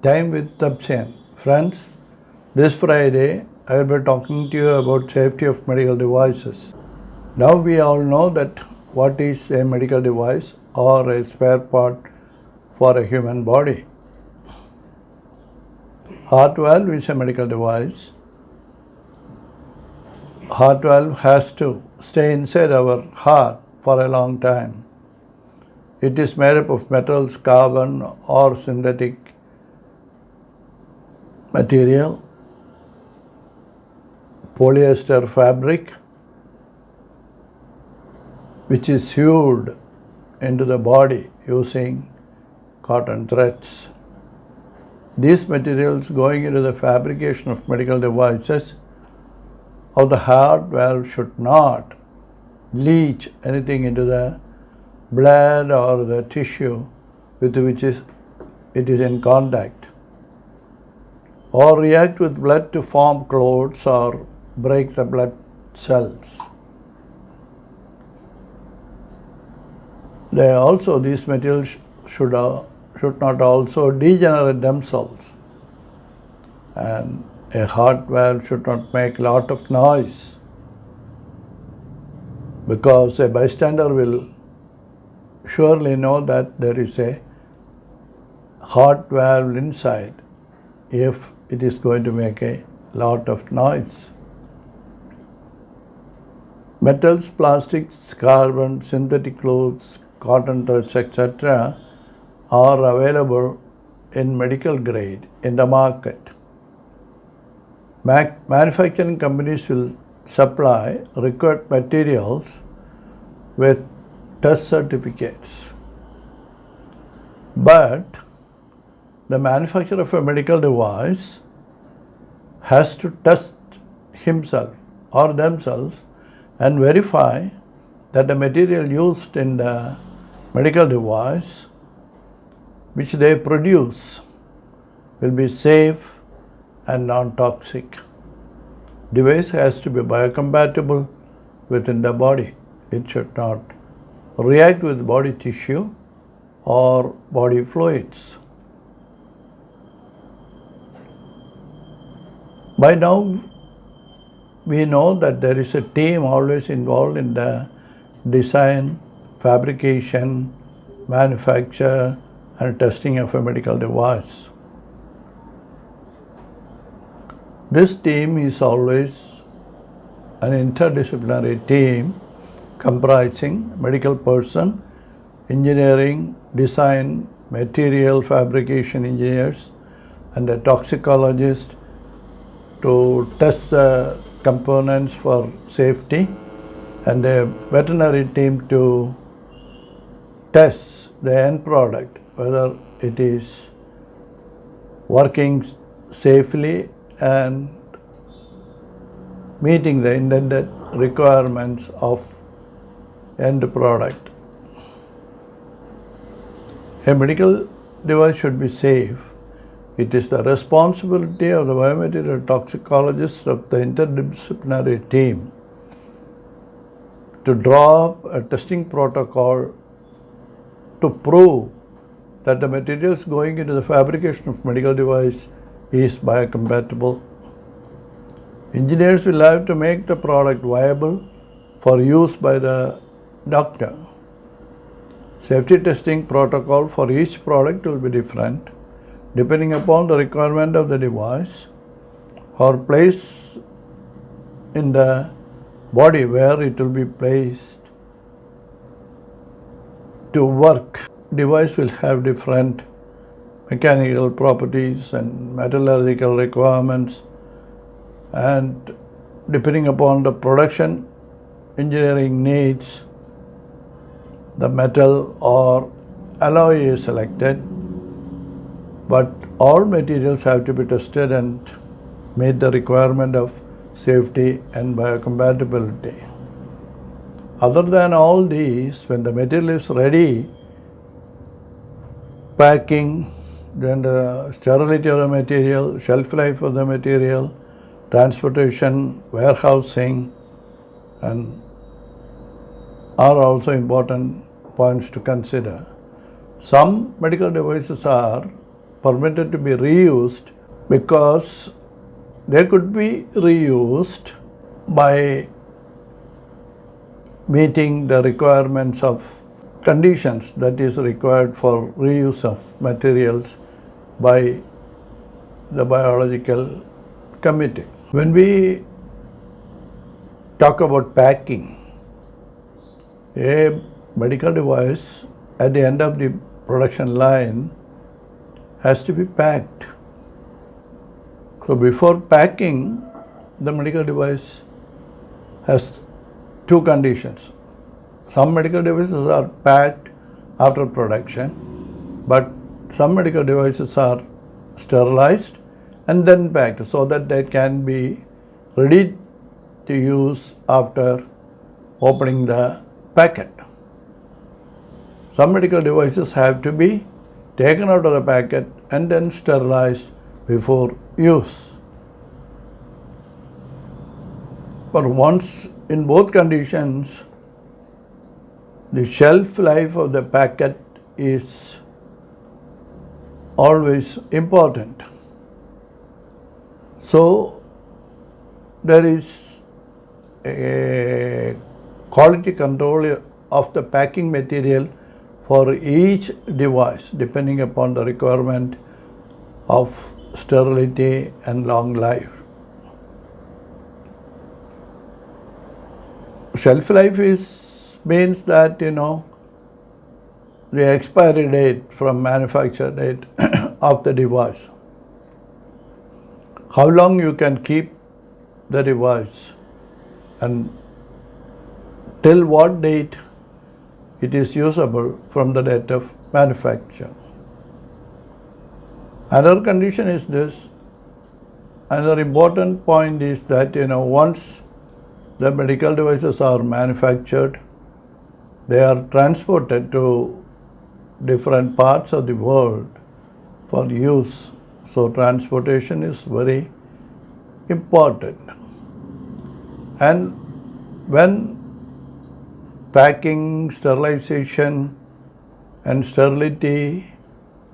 Time with Tabshan. Friends, this Friday I will be talking to you about safety of medical devices. Now we all know that what is a medical device or a spare part for a human body. Heart valve is a medical device. Heart valve has to stay inside our heart for a long time. It is made up of metals, carbon or synthetic material, polyester fabric, which is sewed into the body using cotton threads. These materials going into the fabrication of medical devices of the heart valve should not leach anything into the blood or the tissue with which it is in contact, or react with blood to form clots or break the blood cells. These materials should not also degenerate themselves, and a heart valve should not make a lot of noise, because a bystander will surely know that there is a heart valve inside if it is going to make a lot of noise. Metals, plastics, carbon, synthetic clothes, cotton threads, etc. are available in medical grade in the market. Manufacturing companies will supply required materials with test certificates. But the manufacturer of a medical device has to test himself or themselves and verify that the material used in the medical device which they produce will be safe and non-toxic. Device has to be biocompatible within the body. It should not react with body tissue or body fluids. By now, we know that there is a team always involved in the design, fabrication, manufacture, and testing of a medical device. This team is always an interdisciplinary team comprising medical person, engineering, design, material fabrication engineers, and a toxicologist to test the components for safety, and a veterinary team to test the end product, whether it is working safely and meeting the intended requirements of end product. A medical device should be safe. It is the responsibility of the biomaterial toxicologist of the interdisciplinary team to draw up a testing protocol to prove that the materials going into the fabrication of medical device is biocompatible. Engineers will have to make the product viable for use by the doctor. Safety testing protocol for each product will be different depending upon the requirement of the device or place in the body where it will be placed to work. Device will have different mechanical properties and metallurgical requirements, and depending upon the production engineering needs, the metal or alloy is selected, but all materials have to be tested and meet the requirement of safety and biocompatibility. Other than all these, when the material is ready, packing, then the sterility of the material, shelf life of the material, transportation, warehousing, and are also important points to consider. Some medical devices are permitted to be reused because they could be reused by meeting the requirements of conditions that is required for reuse of materials by the biological committee. When we talk about packing, a medical device at the end of the production line has to be packed. So before packing, the medical device has two conditions. Some medical devices are packed after production, but some medical devices are sterilized and then packed so that they can be ready to use after opening the packet. Some medical devices have to be taken out of the packet and then sterilized before use. But once in both conditions, the shelf life of the packet is always important. So there is a quality control of the packing material for each device depending upon the requirement of sterility and long life. Shelf life means that the expiry date from manufacture date of the device. How long you can keep the device and till what date it is usable from the date of manufacture. Another condition is this. Another important point is that once the medical devices are manufactured, they are transported to different parts of the world for use. So transportation is very important. And when packing, sterilization and sterility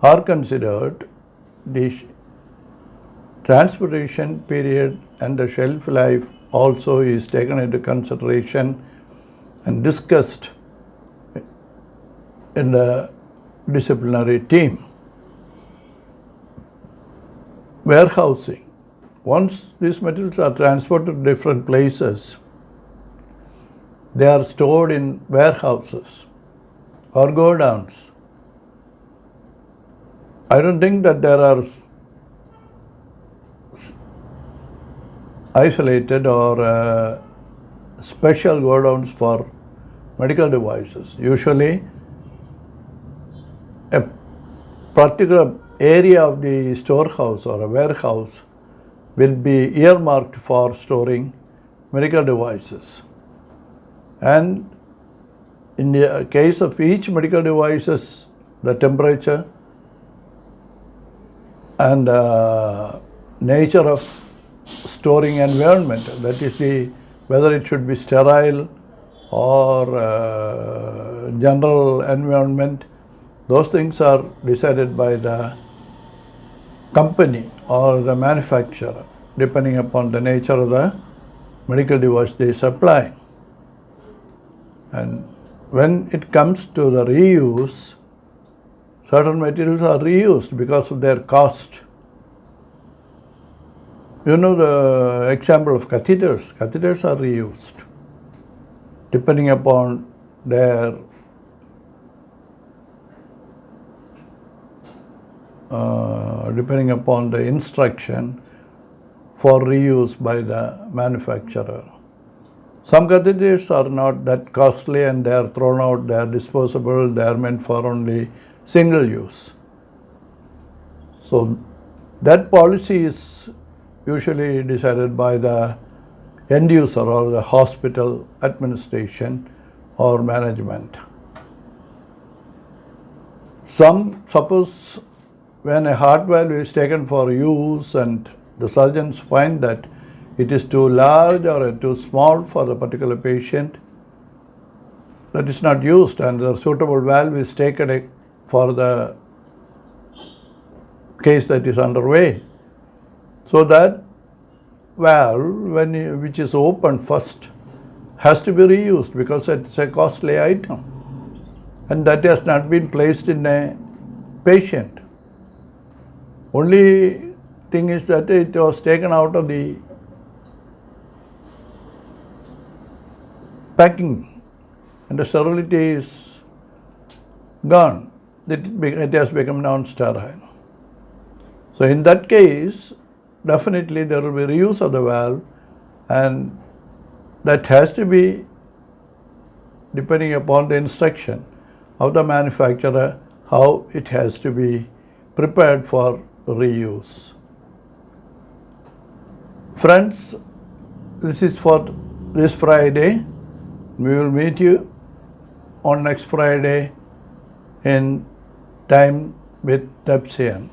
are considered, the transportation period and the shelf life also is taken into consideration and discussed in the disciplinary team. Warehousing. Once these materials are transported to different places, they are stored in warehouses or godowns. I don't think that there are isolated or special godowns for medical devices. Usually, a particular area of the storehouse or a warehouse will be earmarked for storing medical devices. And in the case of each medical devices, the temperature and nature of storing environment, that is whether it should be sterile or general environment, those things are decided by the company or the manufacturer depending upon the nature of the medical device they supply. And when it comes to the reuse, certain materials are reused because of their cost. The example of catheters. Catheters are reused depending upon their depending upon the instruction for reuse by the manufacturer. Some catheters are not that costly and they are thrown out, they are disposable, they are meant for only single use. So that policy is usually decided by the end user or the hospital administration or management. Suppose when a heart valve is taken for use and the surgeons find that it is too large or too small for the particular patient, that is not used and the suitable valve is taken for the case that is underway. So that valve, which is opened first, has to be reused because it's a costly item, and that has not been placed in a patient. Only thing is that it was taken out of the packing and the sterility is gone. It has become non-sterile. So in that case, definitely there will be reuse of the valve, and that has to be depending upon the instruction of the manufacturer how it has to be prepared for reuse. Friends, this is for this Friday. We will meet you on next Friday in Time with Tepsian.